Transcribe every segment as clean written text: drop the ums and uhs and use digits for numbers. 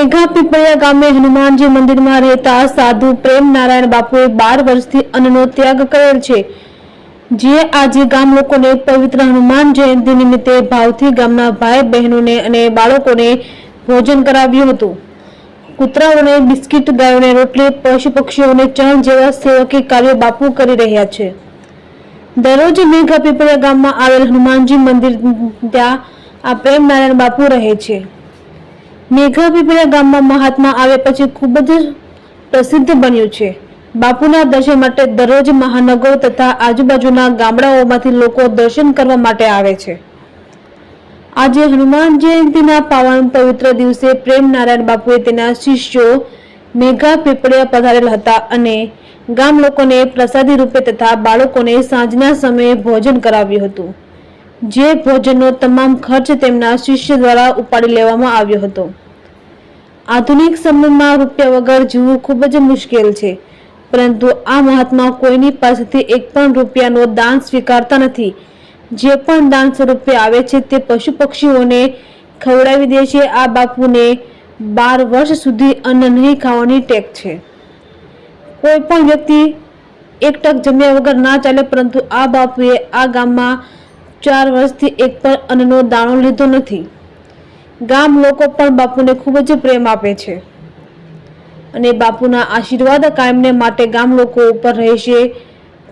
મેઘા પીપળિયા ગામે હનુમાનજી મંદિરમાં રહેતા સાધુ પ્રેમ નારાયણ બાપુએ 12 વર્ષથી અન્નનો ત્યાગ કરેલ છે, જે આજે ગામ લોકોને પવિત્ર હનુમાન જયંતિ નિમિત્તે ભાવથી ગામના ભાઈ બહેનોને અને બાળકોને ભોજન કરાવ્યું હતું. કૂતરાઓને બિસ્કિટ, ગાયોને રોટલી, પશુ પક્ષીઓને ચણ જેવા સેવકી કાર્યો બાપુ કરી રહ્યા છે. દરરોજ મેઘા પીપળિયા ગામમાં આવેલ હનુમાનજી મંદિર ત્યાં આ પ્રેમ નારાયણ બાપુ રહે છે. મેઘા પીપળિયા ગામમાં મહાત્મા આવે પછી ખૂબ જ પ્રસિદ્ધ બન્યું છે. બાપુના દર્શન માટે દરરોજ મહાનગરો તથા આજુબાજુના ગામડાઓમાંથી લોકો દર્શન કરવા માટે આવે છે. આજે હનુમાન જયંતિના પાવન પવિત્ર દિવસે પ્રેમ નારાયણ બાપુએ તેના શિષ્યો મેઘા પીપળિયા પધારેલ હતા અને ગામ લોકોને પ્રસાદી રૂપે તથા બાળકોને સાંજના સમયે ભોજન કરાવ્યું હતું, જે ભોજનનો તમામ ખર્ચ તેમના શિષ્ય દ્વારા ઉપાડી લેવામાં આવ્યો હતો. આધુનિક સમયમાં રૂપિયા વગર જીવવું ખૂબ જ મુશ્કેલ છે, પરંતુ આ મહાત્મા કોઈની પાસેથી એક પણ રૂપિયાનો દાન સ્વીકારતા નથી. જે પણ દાન સ્વરૂપે આવે છે તે પશુ પક્ષીઓને ખવડાવી દે છે. આ બાપુને 12 વર્ષ સુધી અન્ન નહીં ખાવાની ટેક છે. કોઈ પણ વ્યક્તિ એક ટક જમ્યા વગર ના ચાલે, પરંતુ આ બાપુએ આ ગામમાં 4 વર્ષથી એક પણ અન્નનો દાણો લીધો નથી. ગામ લોકો પણ બાપુને ખૂબ જ પ્રેમ આપે છે અને બાપુના આશીર્વાદ કાયમને માટે ગામ લોકો ઉપર રહેશે.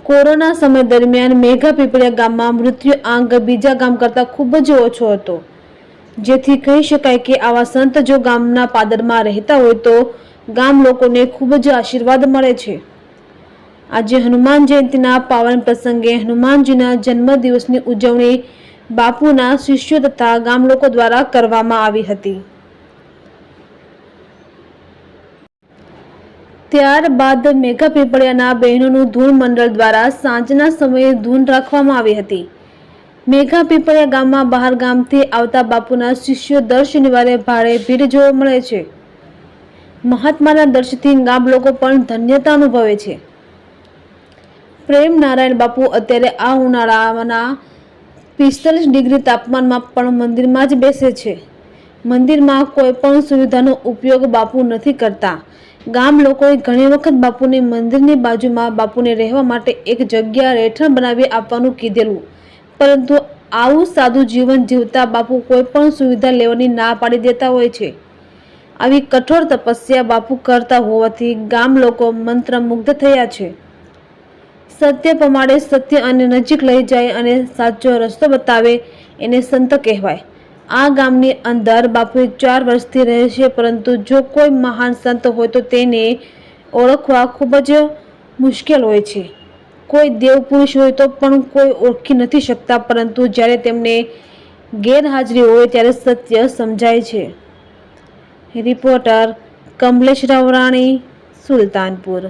કોરોના સમય દરમિયાન મેઘા પીપળિયા ગામમાં મૃત્યુ આંક બીજા ગામ કરતાં ખૂબ જ ઓછો હતો, જેથી કહી શકાય કે આવા સંત જો ગામના પાદરમાં રહેતા હોય તો ગામ લોકોને ખૂબ જ આશીર્વાદ મળે છે. આજે હનુમાન જયંતિના પાવન પ્રસંગે હનુમાનજીના જન્મદિવસની ઉજવણી બાપુના શિષ્યો તથા ગામ લોકો દ્વારા કરવામાં આવી હતી. ત્યારબાદ મેઘા પીપળિયાના બહેનોનું ધૂન મંડળ દ્વારા સાંજના સમયે ધૂન રાખવામાં આવી હતી. મેઘા પીપળિયા ગામમાં બહાર ગામથી આવતા બાપુના શિષ્યો દર શનિવારે ભારે ભીડ જોવા મળે છે. મહાત્માના દર્શનથી ગામ લોકો પણ ધન્યતા અનુભવે છે. પ્રેમ નારાયણ બાપુ અત્યારે આ ઉનાળાના 45 ડિગ્રી તાપમાનમાં પણ મંદિરમાં જ બેસે છે. મંદિરમાં કોઈ પણ સુવિધાનો ઉપયોગ બાપુ નથી કરતા. ગામ લોકોએ ઘણી વખત બાપુને મંદિરની બાજુમાં બાપુને રહેવા માટે એક જગ્યા રહેઠાણ બનાવી આપવાનું કીધેલું, પરંતુ આવું સાદું જીવન જીવતા બાપુ કોઈ પણ સુવિધા લેવાની ના પાડી દેતા હોય છે. આવી કઠોર તપસ્યા બાપુ કરતા હોવાથી ગામ લોકો મંત્રમુગ્ધ થયા છે. સત્ય પ્રમાણે સત્ય અને નજીક લઈ જાય અને સાચો રસ્તો બતાવે એને સંત કહેવાય. આ ગામની અંદર બાપુ 4 વર્ષથી રહે છે, પરંતુ જો કોઈ મહાન સંત હોય તો તેને ઓળખવા ખૂબ જ મુશ્કેલ હોય છે. કોઈ દેવ પુરુષ હોય તો પણ કોઈ ઓળખી નથી શકતા, પરંતુ જ્યારે તેમને ગેરહાજરી હોય ત્યારે સત્ય સમજાય છે. રિપોર્ટર કમલેશ રાવરાણી, સુલતાનપુર.